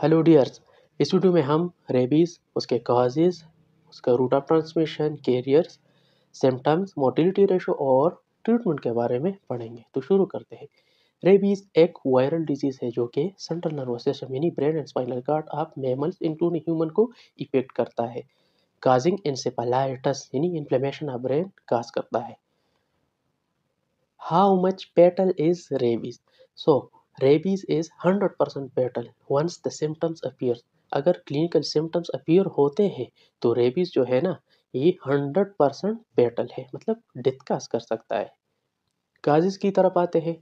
Hello dears. इस video में हम रेबीज़, उसके कॉजेज़, उसका route of transmission, carriers, symptoms, mortality ratio और ट्रीटमेंट के बारे में पढ़ेंगे। तो शुरू करते हैं। रेबीज़ एक वायरल डिजीज़ है जो कि सेंट्रल नर्वस सिस्टम यानी brain and spinal cord of mammals including human को इफेक्ट करता है। काजिंग एन्सेफेलाइटिस यानी इन्फ्लेमेशन ऑफ ब्रेन काज करता है। How much fatal is rabies? So, rabies is 100% fatal once the symptoms appear. अगर clinical symptoms appear होते हैं तो रेबीज जो है ना ये 100% फेटल है, मतलब डेथ काज कर सकता है। काजेस की तरफ आते हैं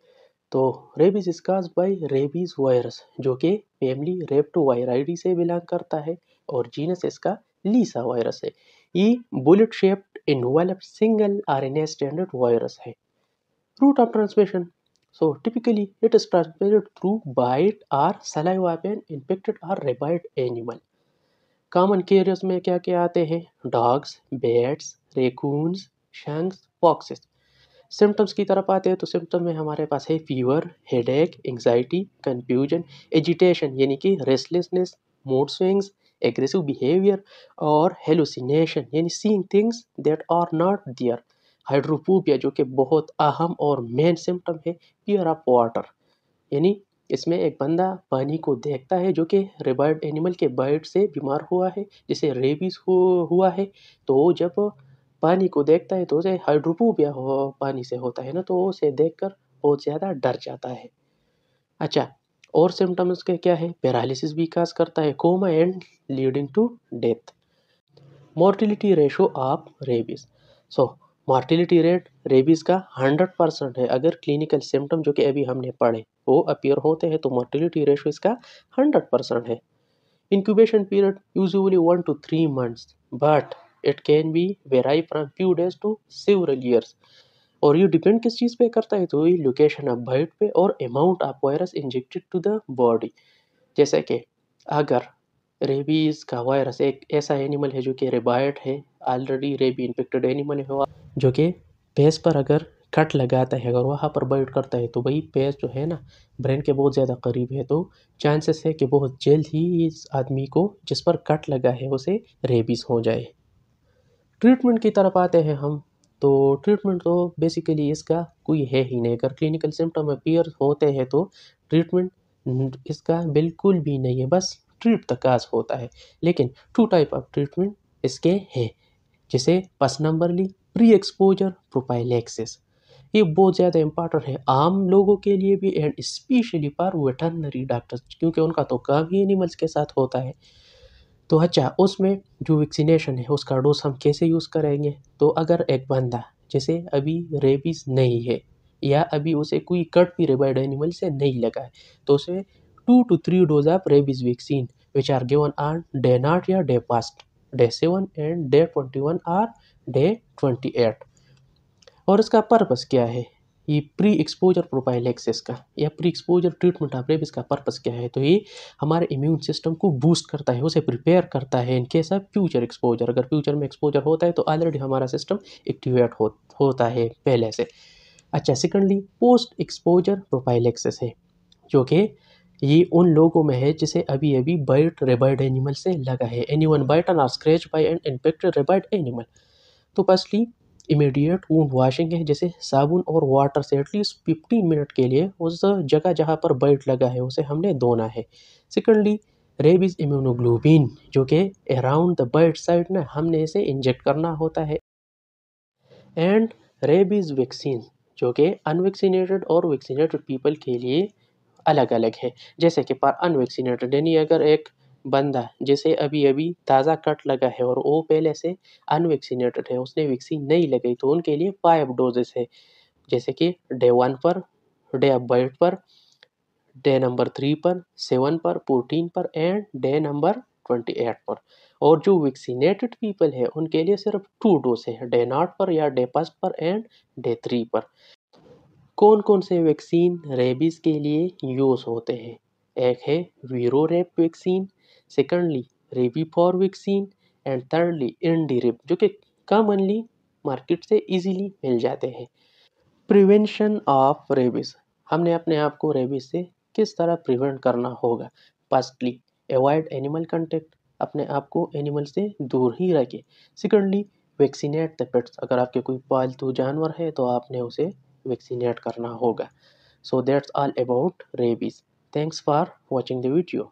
तो rabies is cause by rabies virus जो कि फैमिली रेप्टोवायराइडी से बिलोंग करता है और जीनस इसका लीसा वायरस है। ये bullet shaped envelope single RNA standard virus है। Route of transmission. So typically it is transmitted through bite or saliva of an infected or rabid animal. Common carriers में क्या क्या आते हैं? Dogs, bats, raccoons, skunks, foxes. Symptoms की तरफ आते हैं तो सिम्टम में हमारे पास है fever, headache, anxiety, confusion, agitation यानी कि restlessness, mood swings, aggressive behaviour और हेलुसिनेशन यानी seeing things that are not there. Hydrophobia जो कि बहुत अहम और मेन सिम्टम है। फियर ऑफ वाटर यानी इसमें एक बंदा पानी को देखता है जो कि रेबाइड एनिमल के बाइट से बीमार हुआ है, जिसे रेबीज हुआ है। तो जब पानी को देखता है तो उसे हाइड्रोफोबिया पानी से होता है ना, तो उसे देखकर बहुत ज़्यादा डर जाता है। अच्छा, और सिम्टम्स के क्या है? पैरालिसिस भी काज करता है, coma and leading to death. Mortality ratio of rabies. So mortality rate rabies का 100% है। अगर क्लिनिकल सिम्टम जो कि अभी हमने पढ़े वो अपीयर होते हैं तो मोर्टिलिटी रेशो इसका 100% है। Incubation period usually 1 to 3 months, but it can be vary from few days to several years। और ये डिपेंड किस चीज़ पे करता है? तो ये लोकेशन ऑफ बाइट पे और amount of virus injected to the body. जैसे कि अगर रेबीज का वायरस एक ऐसा एनिमल है जो कि रेबाइट है, ऑलरेडी रेबी इन्फेक्टेड एनिमल है जो कि पेस पर अगर कट लगाता है, अगर वहाँ पर बाइट करता है तो वही पेस जो है ना ब्रेन के बहुत ज़्यादा करीब है, तो चांसेस है कि बहुत जल्द ही इस आदमी को जिस पर कट लगा है उसे रेबीज हो जाए। ट्रीटमेंट की तरफ आते हैं हम, तो ट्रीटमेंट तो बेसिकली इसका कोई है ही नहीं। अगर क्लिनिकल सिम्टम अपीयर होते हैं तो ट्रीटमेंट इसका बिल्कुल भी नहीं है, बस ट्रीट द काज होता है। लेकिन 2 टाइप ऑफ ट्रीटमेंट इसके हैं, जैसे फर्स्ट नंबरली प्री एक्सपोजर प्रोफाइलैक्सिस। ये बहुत ज़्यादा इम्पॉर्टेंट है आम लोगों के लिए भी and specially for veterinary doctors, क्योंकि उनका तो काम ही एनिमल्स के साथ होता है। तो अच्छा, उसमें जो वैक्सीनेशन है उसका डोज हम कैसे यूज़ करेंगे? तो अगर एक बंदा जैसे अभी रेबीज़ नहीं है या अभी उसे कोई कट भी रेबाइड एनिमल से नहीं लगा है, तो उसे 2 to 3 dose of rabies vaccine which are given on day not या day past, day 7 and day 21 और डे 28। और इसका पर्पस क्या है? ये प्री एक्सपोजर प्रोफाइलैक्सिस का या pre exposure treatment of rabies का पर्पस क्या है? तो ये हमारे इम्यून सिस्टम को बूस्ट करता है, उसे प्रिपेयर करता है in case of future exposure. अगर फ्यूचर में एक्सपोजर होता है तो ऑलरेडी हमारा सिस्टम एक्टिवेट होता है पहले से। अच्छा, सेकेंडली पोस्ट एक्सपोजर प्रोफाइलैक्सिस है जो कि ये उन लोगों में है जिसे अभी अभी बाइट रेबाइड एनिमल से लगा है। एनीवन बाइटन और scratch by an infected rabid animal. तो फर्स्टली इमीडिएट वुंड वॉशिंग है, जैसे साबुन और वाटर से एटलीस्ट 15 मिनट के लिए उस जगह जहाँ पर बाइट लगा है उसे हमने धोना है। सेकेंडली रेबीज इम्यूनोग्लोबिन जो कि अराउंड द बाइट साइड ना हमने इसे इंजेक्ट करना होता है। एंड रेबीज वैक्सीन जो कि अनवैक्सीनेटेड और वैक्सीनेटेड पीपल के लिए अलग अलग है। जैसे कि पर अनवैक्सीनेटेड यानी अगर एक बंदा जिसे अभी अभी ताज़ा कट लगा है और वो पहले से अनवैक्सीनेटेड है, उसने वैक्सीन नहीं लगाई, तो उनके लिए 5 डोजेस है। जैसे कि डे 1 पर, डे ऑफ बर्थ पर, डे नंबर 3 पर, 7 पर, 14 पर एंड डे नंबर 28 पर। और जो वैक्सीनेटेड पीपल है उनके लिए सिर्फ 2 डोज है, डे नॉट पर या डे फर्स्ट पर एंड डे 3 पर। कौन कौन से वैक्सीन रेबीज़ के लिए यूज़ होते हैं? एक है Verorab vaccine, secondly Rabipur vaccine and thirdly Indirab जो कि कॉमनली मार्केट से इजीली मिल जाते हैं। प्रिवेंशन ऑफ रेबीज़, हमने अपने आप को रेबीज़ से किस तरह प्रिवेंट करना होगा? फर्स्टली अवॉइड एनिमल कंटेक्ट, अपने आप को एनिमल से दूर ही रखें। सेकंडली, वैक्सीनेट द पेट्स, अगर आपके कोई पालतू जानवर है तो आपने उसे वैक्सीनेट करना होगा। So that's all about rabies. Thanks for watching the video.